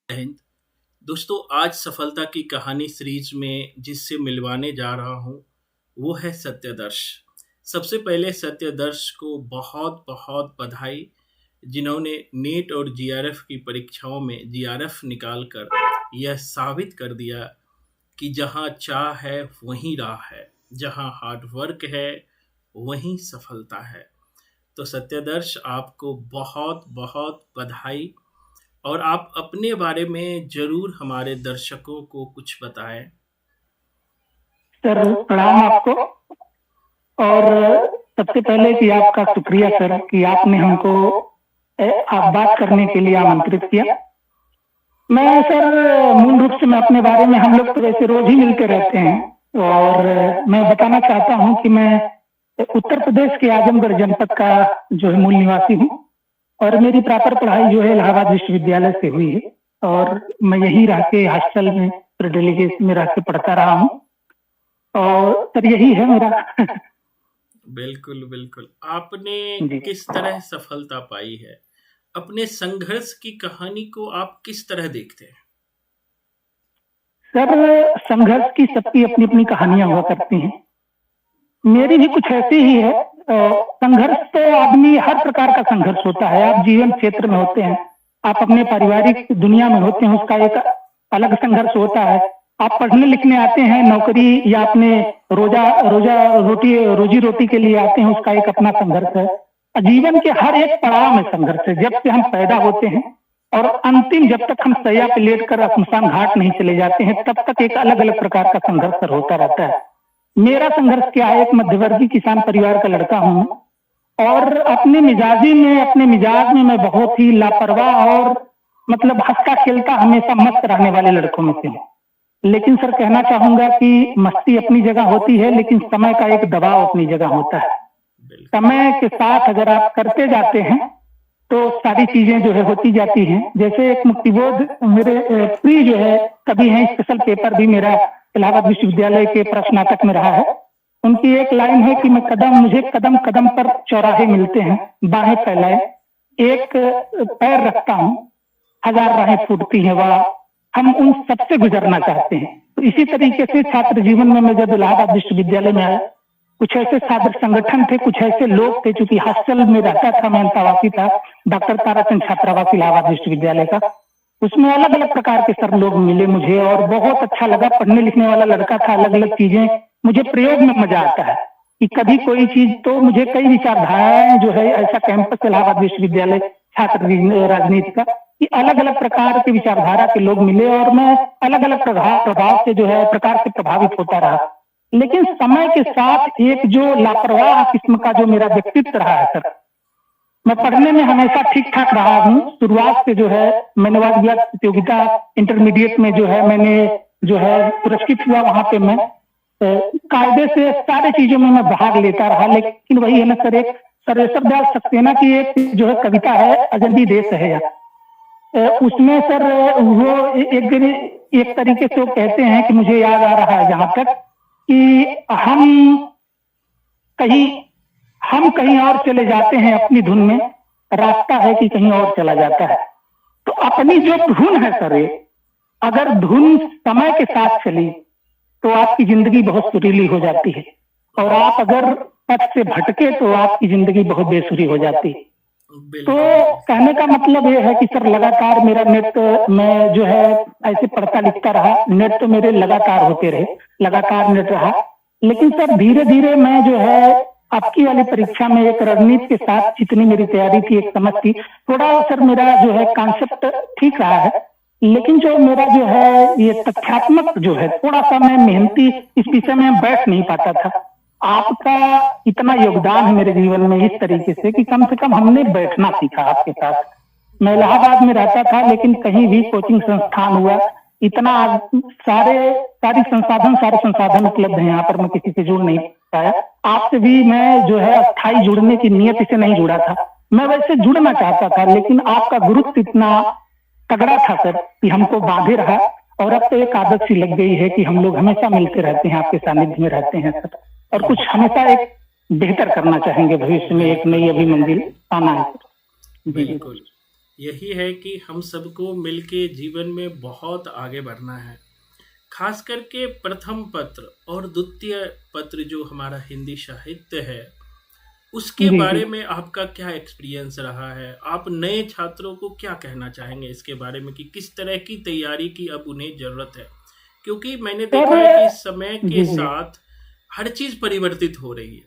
हिंद। दोस्तों, आज सफलता की कहानी सीरीज में जिससे मिलवाने जा रहा हूँ वो है सत्यदर्श। सबसे पहले सत्यदर्श को बहुत बहुत बधाई, जिन्होंने नीट और जीआरएफ की परीक्षाओं में जीआरएफ निकाल कर यह साबित कर दिया कि जहाँ चाह है वहीं राह है, जहाँ हार्ड वर्क है वहीं सफलता है। तो सत्यदर्श, आपको बहुत बहुत बधाई। और आप अपने बारे में ज़रूर हमारे दर्शकों को कुछ बताएँ। सर, प्रणाम आपको। और सबसे पहले कि आपका शुक्रिया सर कि आपने हमको आप बात करने के लिए आमंत्रित किया। मैं सर मूल रूप से मैं अपने बारे में, हम लोग तो वैसे रोज ही मिलते रहते हैं, और मैं बताना चाहता हूं कि मैं उत्तर प्रदेश के आजमगढ़ जनपद का जो है मूल निवासी हूं, और मेरी प्रॉपर पढ़ाई जो है इलाहाबाद विश्वविद्यालय से हुई है। और मैं यही रह के हॉस्टल में डेलीगेट में रह के पढ़ता रहा हूँ, और सर यही है मेरा। बिल्कुल, बिल्कुल। आपने जी किस तरह सफलता पाई है? अपने संघर्ष की कहानी को आप किस तरह देखते हैं? सर, संघर्ष की सबकी अपनी अपनी कहानियां हुआ करती हैं। मेरी भी कुछ ऐसी ही है। संघर्ष तो आदमी, हर प्रकार का संघर्ष होता है। आप जीवन क्षेत्र में होते हैं, आप अपने पारिवारिक दुनिया में होते हैं, उसका एक अलग संघर्ष होता है। आप पढ़ने लिखने आते हैं, नौकरी या अपने रोजा रोजा रोटी रोजी रोटी के लिए आते हैं, उसका एक अपना संघर्ष है। जीवन के हर एक पड़ाव में संघर्ष है, जब से हम पैदा होते हैं और अंतिम जब तक हम सैया पे लेट कर शमशान घाट नहीं चले जाते हैं, तब तक एक अलग अलग प्रकार का संघर्ष होता रहता है। मेरा संघर्ष क्या है? एक मध्यवर्गीय किसान परिवार का लड़का हूं, और अपने मिजाज में मैं बहुत ही लापरवाह और मतलब हंसता खेलता हमेशा मस्त रहने वाले लड़कों में से हूँ। लेकिन सर, कहना चाहूंगा कि मस्ती अपनी जगह होती है, लेकिन समय का एक दबाव अपनी जगह होता है। समय के साथ अगर आप करते जाते हैं तो सारी चीजें जो है होती जाती हैं। जैसे एक मुक्तिबोध मेरे प्री जो है कभी है, स्पेशल पेपर भी मेरा इलाहाबाद विश्वविद्यालय के प्रश्नातक में रहा है। उनकी एक लाइन है कि मुझे कदम कदम पर चौराहे मिलते हैं, बाहें फैलाए एक पैर रखता हूँ, हजार राहें फूटती हैं, वह हम उन सबसे गुजरना चाहते हैं। तो इसी तरीके से छात्र जीवन में मैं जब इलाहाबाद विश्वविद्यालय में आया, कुछ ऐसे छात्र संगठन थे, कुछ ऐसे लोग थे, चूंकि हॉस्टल में रहता था, मैं अंतर्वासी था, डॉक्टर ताराचंद छात्रावास इलाहाबाद विश्वविद्यालय का। उसमें अलग अलग प्रकार के सर लोग मिले मुझे, और बहुत अच्छा लगा। पढ़ने लिखने वाला लड़का था, अलग अलग चीजें, मुझे प्रयोग में मजा आता है कि कभी कोई चीज, तो मुझे कई विचारधाराएं जो है ऐसा कैंपस इलाहाबाद विश्वविद्यालय छात्र राजनीति का, कि अलग अलग प्रकार के विचारधारा के लोग मिले, और मैं अलग अलग प्रभाव से जो है प्रकार से प्रभावित होता रहा। लेकिन समय के साथ एक जो लापरवाह किस्म का जो मेरा व्यक्तित्व रहा है सर, मैं पढ़ने में हमेशा ठीक ठाक रहा हूँ। शुरुआत से जो है मैंने वादिया प्रतियोगिता इंटरमीडिएट में जो है मैंने जो है पुरस्कृत हुआ, वहां पे मैं कायदे से सारी चीजों में मैं भाग लेता रहा। लेकिन वही है ना सर, एक सर्वेश्वर दयाल सक्सेना की एक जो है कविता है, अजंबी देश है या, उसमें सर वो एक तरीके से वो कहते हैं कि मुझे याद आ रहा है जहां तक कि कहीं हम कहीं और चले जाते हैं अपनी धुन में, रास्ता है कि कहीं और चला जाता है। तो अपनी जो धुन है सर, अगर धुन समय के साथ चली तो आपकी जिंदगी बहुत सुरीली हो जाती है, और आप अगर पथ से भटके तो आपकी जिंदगी बहुत बेसुरी हो जाती है। तो कहने का मतलब ये है कि सर लगातार मेरा नेट में जो है ऐसे पढ़ता लिखता रहा, नेट तो मेरे लगातार होते रहे, लगातार नेट रहा। लेकिन सर धीरे धीरे मैं जो है आपकी वाली परीक्षा में एक रणनीति के साथ, जितनी मेरी तैयारी थी, एक समझ थी, थोड़ा सर मेरा जो है कॉन्सेप्ट ठीक रहा है। लेकिन जो मेरा जो है ये तथ्यात्मक जो है, थोड़ा सा मैं मेहनती इस विषय में बैठ नहीं पाता था। आपका इतना योगदान है मेरे जीवन में इस तरीके से कि कम से कम हमने बैठना सीखा आपके साथ। मैं इलाहाबाद में रहता था, लेकिन कहीं भी कोचिंग संस्थान हुआ, इतना सारे संसाधन उपलब्ध हैं यहाँ पर, मैं किसी से जुड़ नहीं पाया। आपसे भी मैं जो है अस्थाई जुड़ने की नियत से नहीं जुड़ा था। मैं वैसे जुड़ना चाहता था, लेकिन आपका गुरुत्व इतना तगड़ा था सर कि हमको बांधे रहा, और अब तो एक आदत सी लग गई है कि हम लोग हमेशा मिलते रहते हैं, आपके सानिध्य में रहते हैं सर, और कुछ हमेशा एक बेहतर करना चाहेंगे भविष्य में, एक नई अभी मंजिल पाना है। बिल्कुल। यही है कि हम सबको मिलके जीवन में बहुत आगे बढ़ना है। खास करके प्रथम पत्र और द्वितीय पत्र जो हमारा हिंदी साहित्य है, उसके जी जी। बारे में आपका क्या एक्सपीरियंस रहा है? आप नए छात्रों को क्या कहना चाहेंगे इसके बारे में कि किस तरह की तैयारी की अब उन्हें ज़रूरत है? क्योंकि मैंने सर देखा है कि समय के जी जी साथ हर चीज़ परिवर्तित हो रही है,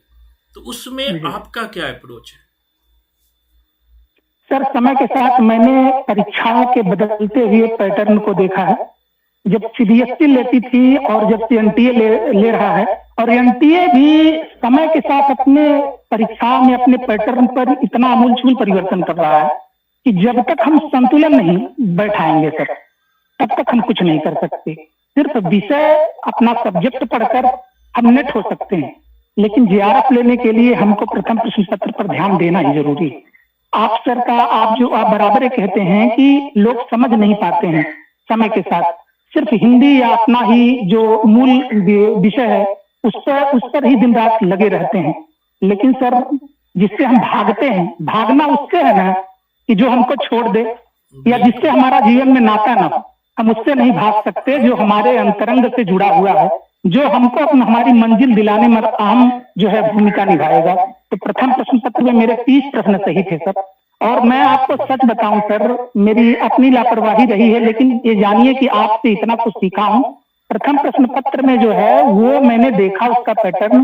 तो उसमें जी। आपका क्या अप्रोच है? सर समय के साथ मैंने परीक्षाओं के बदलते हुए पैटर्न को देखा है। जब सीबीएसई लेती थी और जब से एनटीए ले रहा है, और एनटीए भी समय के साथ अपने परीक्षाओं में अपने पैटर्न पर इतना आमूलचूल परिवर्तन कर रहा है कि जब तक हम संतुलन नहीं बैठाएंगे सर, तब तक हम कुछ नहीं कर सकते। सिर्फ विषय अपना सब्जेक्ट पढ़कर हम नेट हो सकते हैं, लेकिन जेआरएफ लेने के लिए हमको प्रथम प्रश्न पत्र पर ध्यान देना ही जरूरी है। आप सर का आप बराबर ये कहते हैं कि लोग समझ नहीं पाते हैं समय के साथ, सिर्फ हिंदी या अपना ही जो मूल विषय है उस पर ही दिन रात लगे रहते हैं। लेकिन सर जिससे हम भागते हैं, भागना उससे है ना कि जो हमको छोड़ दे, या जिससे बिल्कुल, हमारा जीवन में नाता ना हो, हम उससे नहीं भाग सकते। जो हमारे अंतरंग से जुड़ा हुआ है, जो हमको हमारी मंजिल दिलाने में अहम जो है भूमिका निभाएगा। तो प्रथम प्रश्न पत्र में मेरे 30 प्रश्न सही थे सर। और मैं आपको सच बताऊं सर, मेरी अपनी लापरवाही रही है, लेकिन ये जानिए कि आपसे इतना कुछ सीखा हूं। प्रथम प्रश्न पत्र में जो है वो मैंने देखा उसका पैटर्न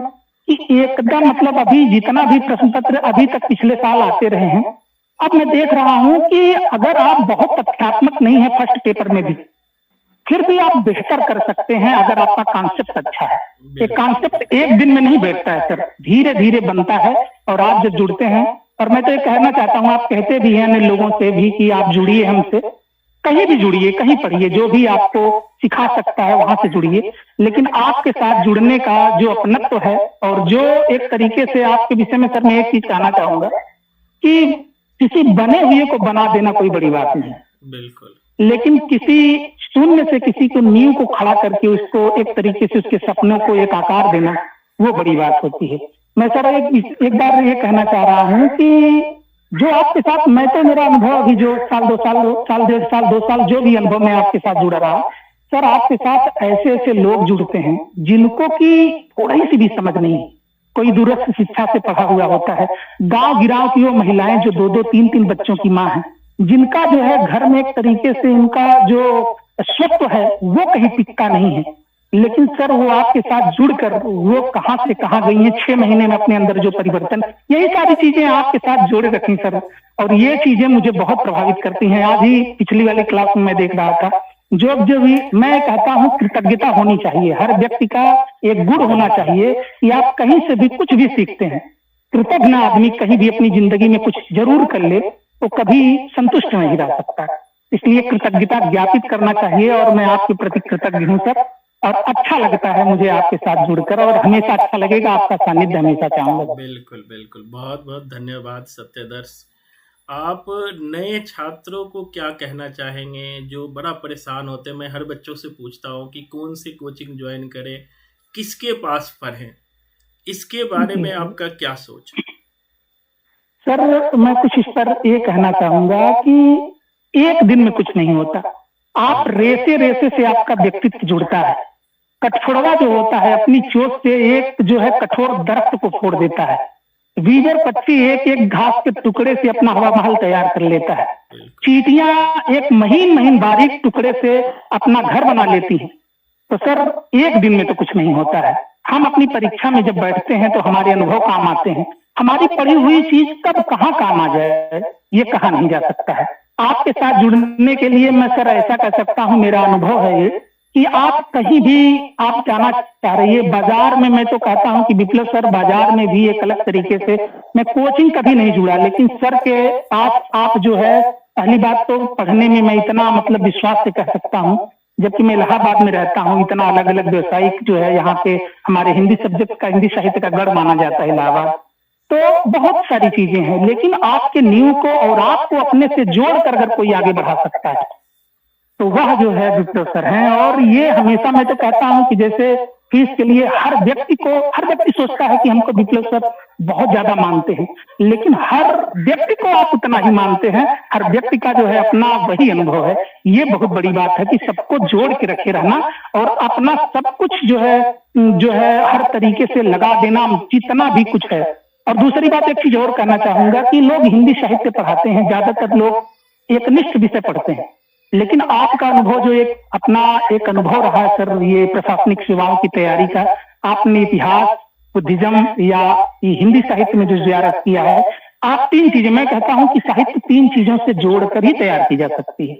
कि एकदम मतलब अभी जितना भी प्रश्न पत्र अभी तक पिछले साल आते रहे हैं, अब मैं देख रहा हूं कि अगर आप बहुत तथ्यात्मक नहीं है फर्स्ट पेपर में भी, फिर भी आप बेहतर कर सकते हैं अगर आपका कॉन्सेप्ट अच्छा है। एक बिल्कुल, कॉन्सेप्ट एक दिन में नहीं बैठता है सर, धीरे धीरे बनता है। और आप जब जुड़ते हैं, और मैं तो ये कहना चाहता हूँ, आप कहते भी हैं अन्य लोगों से भी कि आप जुड़िए हमसे, कहीं भी जुड़िए, कहीं पढ़िए, जो भी आपको सिखा सकता है वहां से जुड़िए। लेकिन आपके साथ जुड़ने का जो अपनत्व है, और जो एक तरीके से आपके विषय में सर मैं एक चीज कहना चाहूंगा कि किसी बने हुए को बना देना कोई बड़ी बात नहीं है, बिल्कुल, लेकिन किसी शून्य से किसी को नींव को खड़ा करके उसको एक तरीके से उसके सपनों को एक आकार देना, वो बड़ी बात होती है। मैं सर एक बार ये कहना चाह रहा हूँ कि जो आपके साथ, मैं तो मेरा अनुभव अभी जो साल 2 साल जो भी अनुभव मैं आपके साथ जुड़ा रहा, सर आपके साथ ऐसे ऐसे लोग जुड़ते हैं जिनको की थोड़ी सी भी समझ नहीं है। कोई दूरस्थ शिक्षा से पढ़ा हुआ होता है, गांव गिराव की वो महिलाएं जो 2-2 3-3 बच्चों की माँ है, जिनका जो है घर में एक तरीके से उनका जो स्वत्व है वो कहीं टिकता नहीं है, लेकिन सर वो आपके साथ जुड़कर वो कहां से कहां गई हैं 6 महीने में अपने अंदर जो परिवर्तन, यही सारी चीजें आपके साथ जोड़े रखी सर। और ये चीजें मुझे बहुत प्रभावित करती हैं। आज ही पिछली वाली क्लास में मैं देख रहा था, जो भी मैं कहता हूँ कृतज्ञता होनी चाहिए, हर व्यक्ति का एक गुण होना चाहिए कि आप कहीं से भी कुछ भी सीखते हैं। कृतज्ञ आदमी कहीं भी अपनी जिंदगी में कुछ जरूर कर ले तो कभी संतुष्ट नहीं रह सकता। इसलिए कृतज्ञता ज्ञापित करना चाहिए, और मैं आपके प्रति कृतज्ञ हूँ सर। और अच्छा लगता है मुझे आपके साथ जुड़कर, और हमेशा अच्छा लगेगा, आपका सानिध्य हमेशा चाहूंगा। बिल्कुल, बिल्कुल। बहुत-बहुत धन्यवाद सत्यदर्श। आप नए छात्रों को क्या कहना चाहेंगे जो बड़ा परेशान होते हैं? मैं हर बच्चों से पूछता हूँ कि कौन सी कोचिंग जॉइन करें, किसके पास पढ़ें? इसके बारे जी में जी। आपका क्या सोच है? सर मैं कुछ इस पर ये कहना चाहूंगा कि एक दिन में कुछ नहीं होता। आप बिल्कुल, रेसे रेसे से आपका व्यक्तित्व जुड़ता है। कठफोड़वा जो होता है अपनी चोट से एक जो है कठोर दरख्त को फोड़ देता है। वीवर पक्षी एक एक घास के टुकड़े से अपना हवा महल तैयार कर लेता है। बिल्कुल, चींटियां एक महीन महीन बारीक टुकड़े से अपना घर बना लेती हैं। तो सर एक दिन में तो कुछ नहीं होता है। हम अपनी परीक्षा में जब बैठते हैं तो हमारे अनुभव काम आते हैं। हमारी पढ़ी हुई चीज कब कहाँ काम आ जाए ये कहा नहीं जा सकता है। आपके साथ जुड़ने के लिए मैं सर ऐसा कह सकता हूँ, मेरा अनुभव है ये कि आप कहीं भी आप जाना चाह रही है, बाजार में मैं तो कहता हूं कि विप्लव सर बाजार में भी एक अलग तरीके से, मैं कोचिंग कभी नहीं जुड़ा, लेकिन सर के आप जो है, पहली बात तो पढ़ने में मैं इतना मतलब विश्वास से कह सकता हूं, जबकि मैं इलाहाबाद में रहता हूं, इतना अलग अलग व्यवसायिक जो है यहाँ पे हमारे हिंदी सब्जेक्ट का, हिंदी साहित्य का गढ़ माना जाता है इलाहाबाद। तो बहुत सारी चीजें हैं, लेकिन आपके नींव को और आपको अपने से जोड़कर अगर कोई आगे बढ़ा सकता है तो वह जो है विप्लव सर हैं। और ये हमेशा मैं तो कहता हूं कि जैसे फीस के लिए हर व्यक्ति सोचता है कि हमको विप्लव सर बहुत ज्यादा मानते हैं, लेकिन हर व्यक्ति को आप उतना ही मानते हैं। हर व्यक्ति का जो है अपना वही अनुभव है। ये बहुत बड़ी बात है कि सबको जोड़ के रखे रहना और अपना सब कुछ जो है हर तरीके से लगा देना, जितना भी कुछ है। और दूसरी बात, एक चीज और कहना चाहूंगा कि लोग हिंदी साहित्य पढ़ाते हैं, ज्यादातर लोग एकनिष्ठ विषय पढ़ते हैं, लेकिन आपका अनुभव जो अपना एक अनुभव रहा है सर, ये प्रशासनिक सेवाओं की तैयारी का, आपने इतिहास, बुद्धिज्म या ये हिंदी साहित्य में जो जियारत किया है, आप 3 चीजें, मैं कहता हूं कि साहित्य 3 चीजों से जोड़कर ही तैयार की जा सकती है।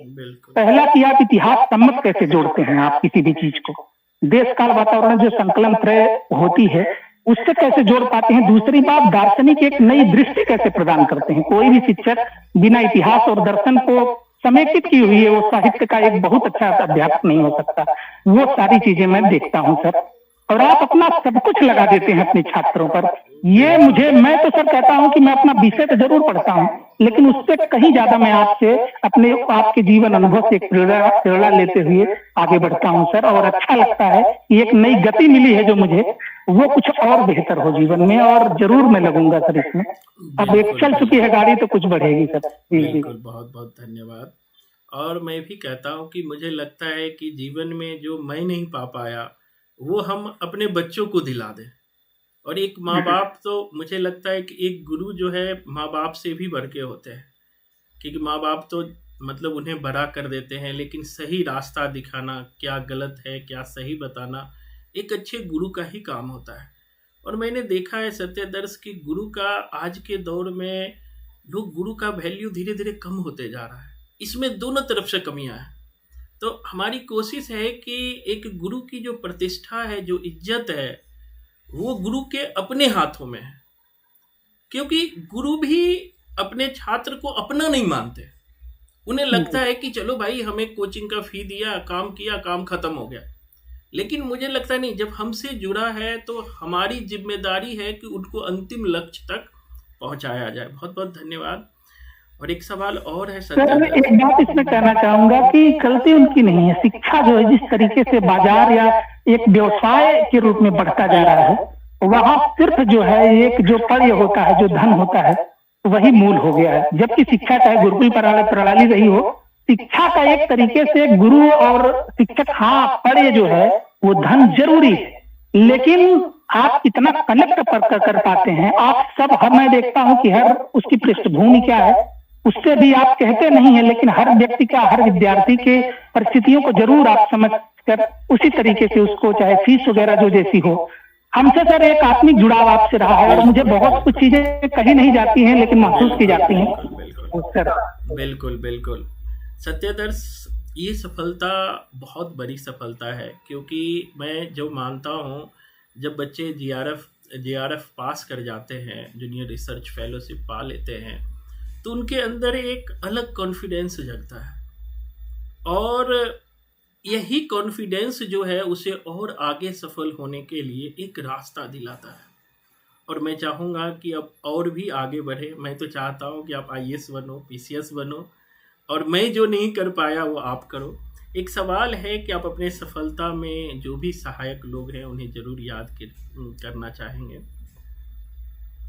पहला कि आप इतिहास सम्मत कैसे जोड़ते हैं आप किसी भी चीज को, देश काल वातावरण जो संकलन त्रय होती है उससे कैसे जोड़ पाते हैं। दूसरी बात, दार्शनिक एक नई दृष्टि कैसे प्रदान करते हैं। कोई भी शिक्षक बिना इतिहास और दर्शन को समेकित की हुई है वो साहित्य का एक बहुत अच्छा अध्यापक नहीं हो सकता। वो सारी चीजें मैं देखता हूं सर, और आप अपना सब कुछ लगा देते हैं अपने छात्रों पर। ये मैं तो सर कहता हूं कि मैं अपना विषय तो जरूर पढ़ता हूं, लेकिन उससे कहीं ज्यादा मैं आपके जीवन अनुभव से एक प्रेरणा लेते हुए आगे बढ़ता हूं सर। और अच्छा लगता है कि एक नई गति मिली है जो मुझे, वो कुछ और बेहतर हो जीवन में, और जरूर मैं लगूंगा सर इसमें। अब एक चल चुकी है गाड़ी तो कुछ बढ़ेगी सर। बिल्कुल, बहुत बहुत धन्यवाद। और मैं भी कहता हूँ कि मुझे लगता है कि जीवन में जो मैं नहीं पा पाया वो हम अपने बच्चों को दिला दें। और एक माँ बाप, तो मुझे लगता है कि एक गुरु जो है माँ बाप से भी बढ़ के होते हैं, क्योंकि माँ बाप तो मतलब उन्हें बड़ा कर देते हैं, लेकिन सही रास्ता दिखाना, क्या गलत है क्या सही बताना, एक अच्छे गुरु का ही काम होता है। और मैंने देखा है सत्यदर्श की गुरु का आज के दौर में लोग गुरु का वैल्यू धीरे धीरे कम होते जा रहा है। इसमें दोनों तरफ से कमियां हैं। तो हमारी कोशिश है कि एक गुरु की जो प्रतिष्ठा है, जो इज्जत है, वो गुरु के अपने हाथों में है। क्योंकि गुरु भी अपने छात्र को अपना नहीं मानते। उन्हें लगता है कि चलो भाई हमें कोचिंग का फी दिया, काम किया, काम खत्म हो गया। लेकिन मुझे लगता नहीं, जब हमसे जुड़ा है तो हमारी जिम्मेदारी है कि उनको अंतिम लक्ष्य तक पहुंचाया जाए। बहुत बहुत धन्यवाद। और एक सवाल और है सर, एक बात इसमें कहना चाहूंगा कि गलती उनकी नहीं है। शिक्षा जो है जिस तरीके से बाजार या एक व्यवसाय के रूप में बढ़ता जा रहा है, वहां सिर्फ जो है एक जो पर्य होता है, जो धन होता है, वही मूल हो गया है। जबकि शिक्षा चाहे गुरुकुल प्रणाली रही हो, शिक्षा का एक तरीके से गुरु और शिक्षक, हाँ पर्य जो है वो धन जरूरी है, लेकिन आप कितना कनेक्ट कर पाते हैं। आप सब, मैं देखता हूं कि हर उसकी पृष्ठभूमि क्या है उससे भी आप कहते नहीं है, लेकिन हर व्यक्ति का, हर विद्यार्थी के परिस्थितियों को जरूर आप समझ कर उसी तरीके से उसको, चाहे फीस वगैरह जो जैसी हो, हमसे सर एक आत्मिक जुड़ाव आपसे रहा है। और मुझे बहुत कुछ चीजें कही नहीं जाती हैं लेकिन महसूस की जाती हैं सर। बिल्कुल बिल्कुल सत्यदर्श, ये सफलता बहुत बड़ी सफलता है। क्योंकि मैं जो मानता हूँ, जब बच्चे जीआरएफ पास कर जाते हैं, जूनियर रिसर्च फेलोशिप पा लेते हैं, तो उनके अंदर एक अलग कॉन्फिडेंस जगता है। और यही कॉन्फिडेंस जो है उसे और आगे सफल होने के लिए एक रास्ता दिलाता है। और मैं चाहूँगा कि अब और भी आगे बढ़े। मैं तो चाहता हूँ कि आप आईएएस बनो, पीसीएस बनो, और मैं जो नहीं कर पाया वो आप करो। एक सवाल है कि आप अपने सफलता में जो भी सहायक लोग हैं उन्हें जरूर याद करना चाहेंगे।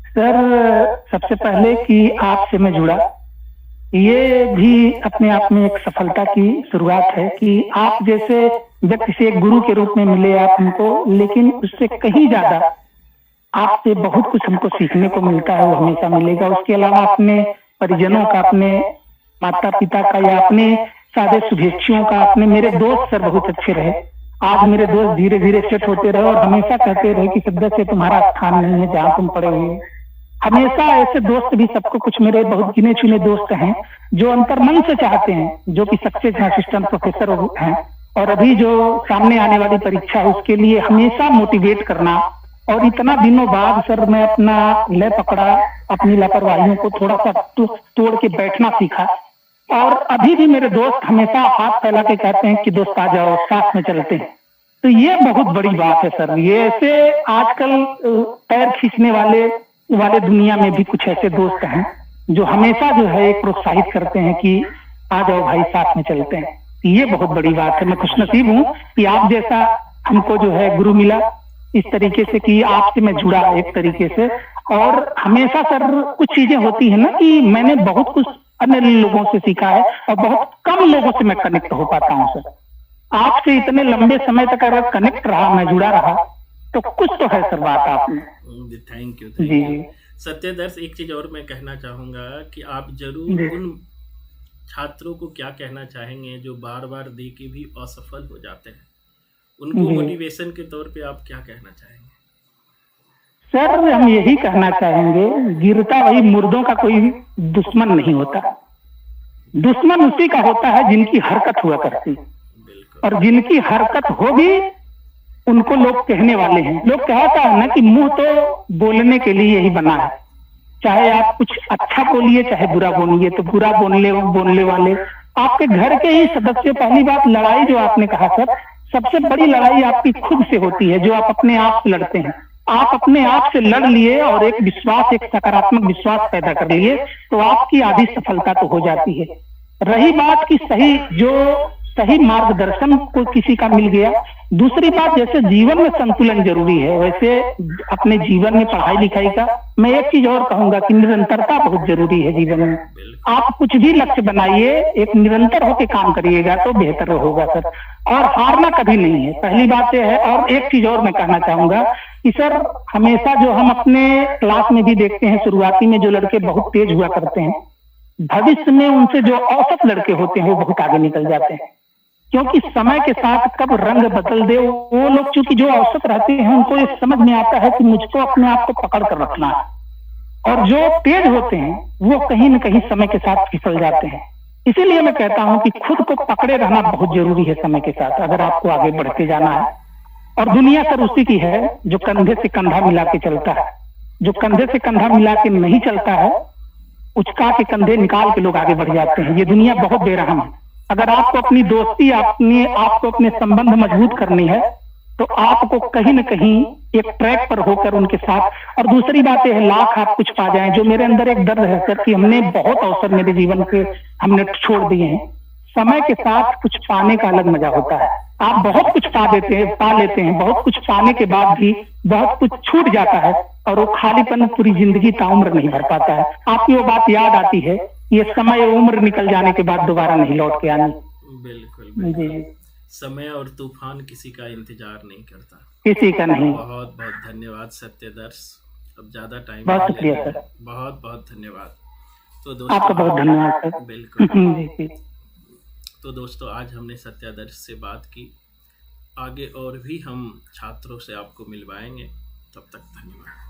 सर, सबसे पहले कि आपसे मैं जुड़ा, ये भी अपने आप में एक सफलता की शुरुआत है कि आप जैसे व्यक्ति से एक गुरु के रूप में मिले आप हमको, लेकिन उससे कहीं ज्यादा आपसे बहुत कुछ हमको सीखने को मिलता है, वो हमेशा मिलेगा। उसके अलावा अपने परिजनों का, अपने माता पिता का, या अपने सादे शुभेच्छुओं का, अपने मेरे दोस्त सर बहुत अच्छे रहे। आज मेरे दोस्त धीरे धीरे सेट होते रहे और हमेशा कहते रहे कि सदस्य तुम्हारा स्थान नहीं है जहाँ तुम पड़े हुए। हमेशा ऐसे दोस्त भी सबको, कुछ मेरे बहुत गिने चुने दोस्त हैं जो अंतर्मन से चाहते हैं, जो कि सक्सेस असिस्टेंट प्रोफेसर हैं, और अभी जो सामने आने वाली परीक्षा है उसके लिए हमेशा मोटिवेट करना। और इतना दिनों बाद सर मैं अपना ले पकड़ा, अपनी लापरवाहियों को थोड़ा सा तोड़ के बैठना सीखा। और अभी भी मेरे दोस्त हमेशा हाथ फैला के कहते हैं कि दोस्त आ जाओ, साथ में चलते हैं। तो ये बहुत बड़ी बात है सर। ये ऐसे आजकल पैर खींचने वाले दुनिया में भी कुछ ऐसे दोस्त हैं जो हमेशा जो है प्रोत्साहित करते हैं कि आ जाओ भाई, साथ में चलते हैं। ये बहुत बड़ी बात है। मैं खुशनसीब हूँ कि आप जैसा हमको जो है गुरु मिला इस तरीके से कि आपसे मैं जुड़ा एक तरीके से। और हमेशा सर कुछ चीजें होती है ना कि मैंने बहुत कुछ अन्य लोगों से सीखा है और बहुत कम लोगों से मैं कनेक्ट हो पाता हूँ सर। आपसे इतने लंबे समय तक अगर कनेक्ट रहा, मैं जुड़ा रहा, तो कुछ तो है सर बात आप में। थैंक यू जी सत्यदर्श। एक चीज और मैं कहना चाहूंगा कि आप जरूर उन छात्रों को क्या कहना चाहेंगे जो बार बार दे के भी असफल हो जाते हैं, उनको मोटिवेशन के तौर पे आप क्या कहना चाहेंगे? सर हम यही कहना चाहेंगे, गिरता वही मुर्दों का कोई दुश्मन नहीं होता, दुश्मन उसी का होता है जिनकी हरकत हुआ करती, और जिनकी हरकत होगी उनको लोग कहने वाले हैं। लोग कहता है ना कि मुंह तो बोलने के लिए ही बना है, चाहे आप कुछ अच्छा बोलिए चाहे बुरा बोलिए, तो बुरा बोलने वाले आपके घर के ही सदस्य। पहली बात, लड़ाई जो आपने कहा सर, सबसे बड़ी लड़ाई आपकी खुद से होती है, जो आप अपने आप से लड़ते हैं। आप अपने आप से लड़ लिए और एक विश्वास, एक सकारात्मक विश्वास पैदा कर लिए, तो आपकी आधी सफलता तो हो जाती है। रही बात की सही मार्गदर्शन को किसी का मिल गया। दूसरी बात, जैसे जीवन में संतुलन जरूरी है, वैसे अपने जीवन में पढ़ाई लिखाई का मैं एक चीज और कहूंगा कि निरंतरता बहुत जरूरी है जीवन में। आप कुछ भी लक्ष्य बनाइए, एक निरंतर होकर काम करिएगा तो बेहतर होगा सर, और हारना कभी नहीं है, पहली बात यह है। और एक चीज और मैं कहना चाहूंगा कि सर हमेशा जो हम अपने क्लास में भी देखते हैं, शुरुआती में जो लड़के बहुत तेज हुआ करते हैं, भविष्य में उनसे जो औसत लड़के होते हैं वो बहुत आगे निकल जाते हैं, क्योंकि समय के साथ कब रंग बदल दे। वो लोग चूंकि जो औसत रहते हैं उनको ये समझ में आता है कि मुझको अपने आप को पकड़ कर रखना है, और जो तेज होते हैं वो कहीं न कहीं समय के साथ फिसल जाते हैं। इसीलिए मैं कहता हूं कि खुद को पकड़े रहना बहुत जरूरी है समय के साथ, अगर आपको आगे बढ़ते जाना है। और दुनिया सर उसी की है जो कंधे से कंधा मिला के चलता है। जो कंधे से कंधा मिला के नहीं चलता है, उचका के कंधे निकाल के लोग आगे बढ़ जाते हैं। ये दुनिया बहुत बेरहम है। अगर आपको अपनी दोस्ती, आपको अपने संबंध मजबूत करनी है, तो आपको कहीं न कहीं एक ट्रैक पर होकर उनके साथ। और दूसरी बात यह है, लाख आप कुछ पा जाएं, जो मेरे अंदर एक दर्द है सर कि हमने बहुत अवसर मेरे जीवन के हमने छोड़ दिए हैं। समय के साथ कुछ पाने का अलग मजा होता है। आप बहुत कुछ पा लेते हैं, बहुत कुछ पाने के बाद भी बहुत कुछ छूट जाता है, और वो खालीपन पूरी जिंदगी ताउम्र नहीं भर पाता है। आपकी वो बात याद आती है, ये समय उम्र निकल जाने के बाद दोबारा नहीं लौट के आनी। बिल्कुल। समय और तूफान किसी का इंतजार नहीं करता, किसी का नहीं। बहुत बहुत धन्यवाद सत्यदर्श। अब ज्यादा टाइम बहुत शुक्रिया सर, बहुत बहुत धन्यवाद। तो दोस्तों आपका बहुत धन्यवाद सर। बिल्कुल। तो दोस्तों आज हमने सत्यदर्श से बात की, आगे और भी हम छात्रों से आपको मिलवाएंगे। तब तक धन्यवाद।